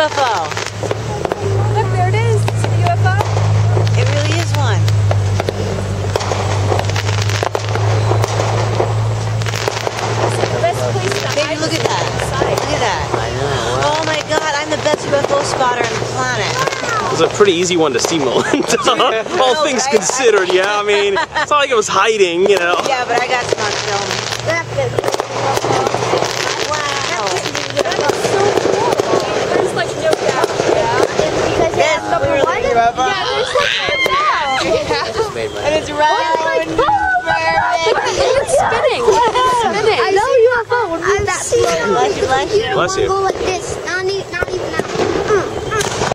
UFO. Look, there it is. See the UFO? It really is one. Baby, look at that. Look at that. I know. Oh my God, I'm the best UFO spotter on the planet. It was a pretty easy one to see, Melinda. All things considered, yeah. I mean, it's not like it was hiding, you know. Yeah, but I got some on film. Wow. There's like no doubt. Yes, we were looking at UFO. Just made my And it's round. It's spinning. It's spinning. I know UFO. We'll move that slow. Bless you, bless you. Bless you. Go like this.